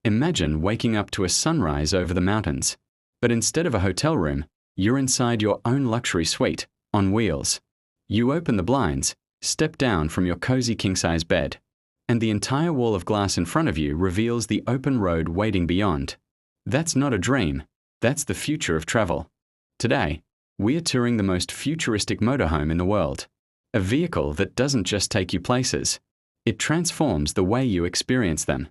Imagine waking up to a sunrise over the mountains, but instead of a hotel room, you're inside your own luxury suite, on wheels. You open the blinds, step down from your cozy king-size bed, and the entire wall of glass in front of you reveals the open road waiting beyond. That's not a dream, that's the future of travel. Today, we are touring the most futuristic motorhome in the world, a vehicle that doesn't just take you places, it transforms the way you experience them.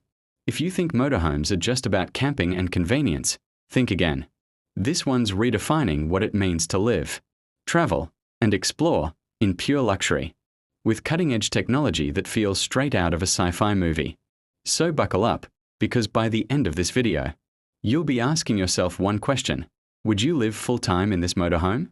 If you think motorhomes are just about camping and convenience, think again. This one's redefining what it means to live, travel, and explore in pure luxury, with cutting-edge technology that feels straight out of a sci-fi movie. So buckle up, because by the end of this video, you'll be asking yourself one question: would you live full-time in this motorhome?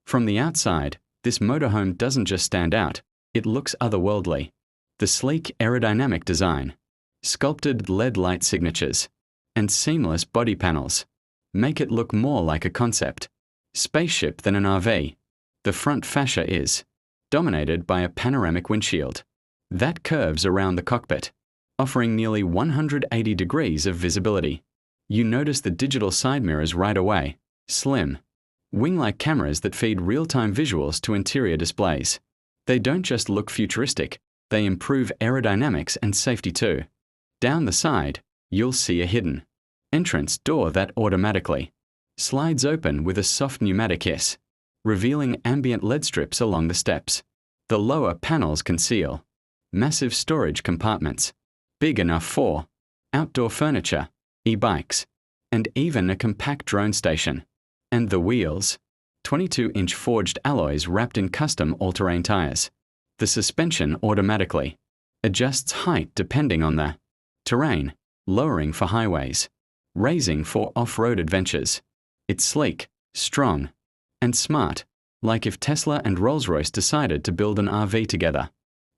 From the outside, this motorhome doesn't just stand out, it looks otherworldly. The sleek aerodynamic design, sculpted LED light signatures, and seamless body panels make it look more like a concept spaceship than an RV. The front fascia is dominated by a panoramic windshield that curves around the cockpit, offering nearly 180 degrees of visibility. You notice the digital side mirrors right away, slim, wing-like cameras that feed real-time visuals to interior displays. They don't just look futuristic, they improve aerodynamics and safety too. Down the side, you'll see a hidden entrance door that automatically slides open with a soft pneumatic hiss, revealing ambient LED strips along the steps. The lower panels conceal massive storage compartments, big enough for outdoor furniture, e-bikes, and even a compact drone station. And the wheels, 22-inch forged alloys wrapped in custom all-terrain tires. The suspension automatically adjusts height depending on the terrain, lowering for highways, raising for off-road adventures. It's sleek, strong, and smart, like if Tesla and Rolls-Royce decided to build an RV together.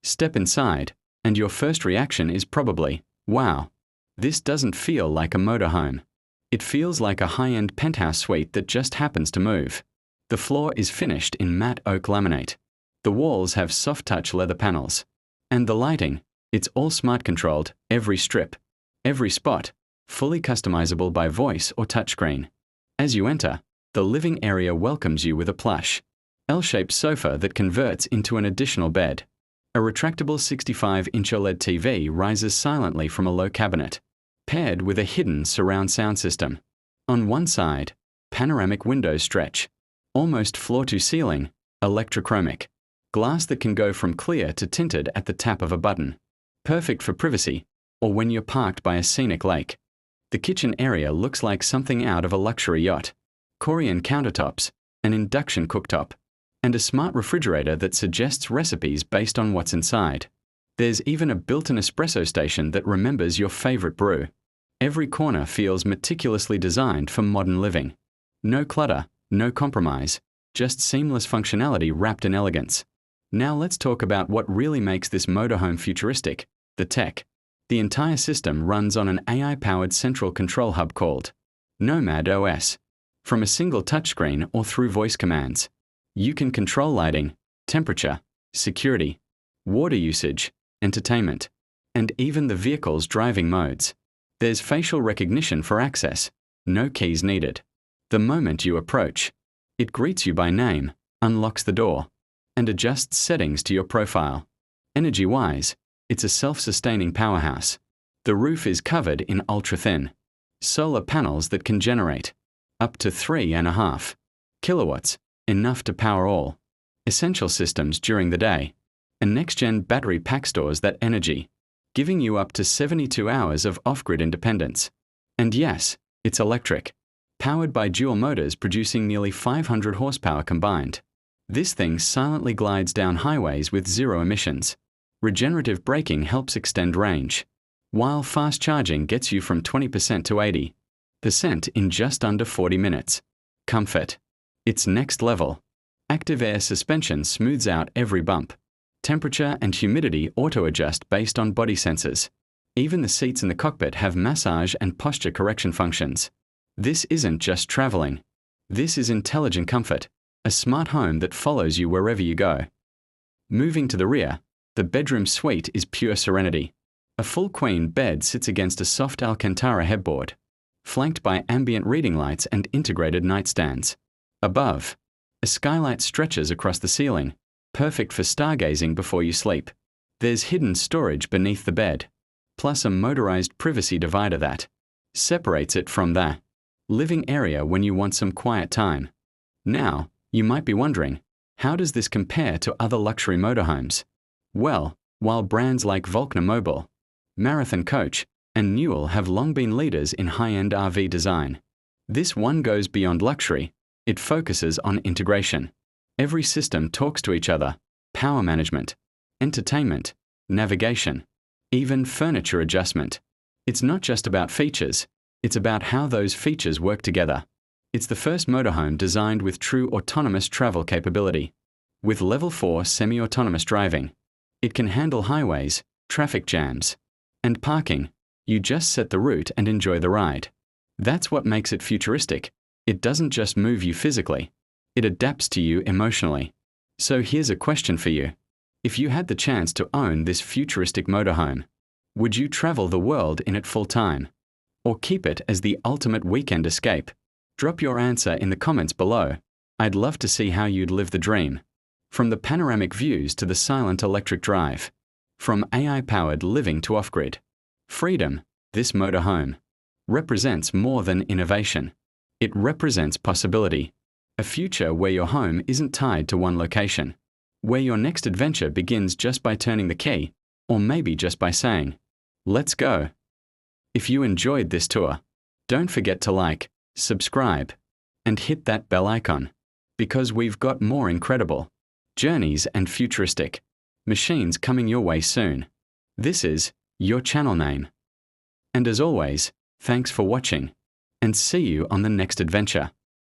Step inside, and your first reaction is probably, wow, this doesn't feel like a motorhome. It feels like a high-end penthouse suite that just happens to move. The floor is finished in matte oak laminate. The walls have soft-touch leather panels. And the lighting, it's all smart-controlled, every strip, every spot, fully customizable by voice or touchscreen. As you enter, the living area welcomes you with a plush, L-shaped sofa that converts into an additional bed. A retractable 65-inch OLED TV rises silently from a low cabinet, paired with a hidden surround sound system. On one side, panoramic windows stretch, almost floor-to-ceiling, electrochromic, glass that can go from clear to tinted at the tap of a button. Perfect for privacy, or when you're parked by a scenic lake. The kitchen area looks like something out of a luxury yacht. Corian countertops, an induction cooktop, and a smart refrigerator that suggests recipes based on what's inside. There's even a built-in espresso station that remembers your favorite brew. Every corner feels meticulously designed for modern living. No clutter, no compromise, just seamless functionality wrapped in elegance. Now let's talk about what really makes this motorhome futuristic, the tech. The entire system runs on an AI-powered central control hub called Nomad OS. From a single touchscreen or through voice commands, you can control lighting, temperature, security, water usage, entertainment, and even the vehicle's driving modes. There's facial recognition for access, no keys needed. The moment you approach, it greets you by name, unlocks the door, and adjusts settings to your profile. Energy-wise, it's a self-sustaining powerhouse. The roof is covered in ultra-thin solar panels that can generate up to 3.5 kilowatts, enough to power all essential systems during the day. And next-gen battery pack stores that energy, giving you up to 72 hours of off-grid independence. And yes, it's electric, powered by dual motors producing nearly 500 horsepower combined. This thing silently glides down highways with zero emissions. Regenerative braking helps extend range, while fast charging gets you from 20% to 80% in just under 40 minutes. Comfort, it's next level. Active air suspension smooths out every bump. Temperature and humidity auto-adjust based on body sensors. Even the seats in the cockpit have massage and posture correction functions. This isn't just traveling. This is intelligent comfort, a smart home that follows you wherever you go. Moving to the rear, the bedroom suite is pure serenity. A full queen bed sits against a soft Alcantara headboard, flanked by ambient reading lights and integrated nightstands. Above, a skylight stretches across the ceiling, perfect for stargazing before you sleep. There's hidden storage beneath the bed, plus a motorized privacy divider that separates it from the living area when you want some quiet time. Now, you might be wondering, how does this compare to other luxury motorhomes? Well, while brands like Volkner Mobile, Marathon Coach, and Newell have long been leaders in high-end RV design, this one goes beyond luxury. It focuses on integration. Every system talks to each other: power management, entertainment, navigation, even furniture adjustment. It's not just about features, it's about how those features work together. It's the first motorhome designed with true autonomous travel capability. With Level 4 semi-autonomous driving, it can handle highways, traffic jams, and parking. You just set the route and enjoy the ride. That's what makes it futuristic. It doesn't just move you physically, it adapts to you emotionally. So here's a question for you. If you had the chance to own this futuristic motorhome, would you travel the world in it full time? Or keep it as the ultimate weekend escape? Drop your answer in the comments below. I'd love to see how you'd live the dream. From the panoramic views to the silent electric drive. From AI-powered living to off-grid. Freedom, this motorhome, represents more than innovation. It represents possibility. A future where your home isn't tied to one location. Where your next adventure begins just by turning the key, or maybe just by saying, "Let's go." If you enjoyed this tour, don't forget to like, subscribe, and hit that bell icon, because we've got more incredible journeys and futuristic machines coming your way soon. This is your channel name. And as always, thanks for watching, and see you on the next adventure.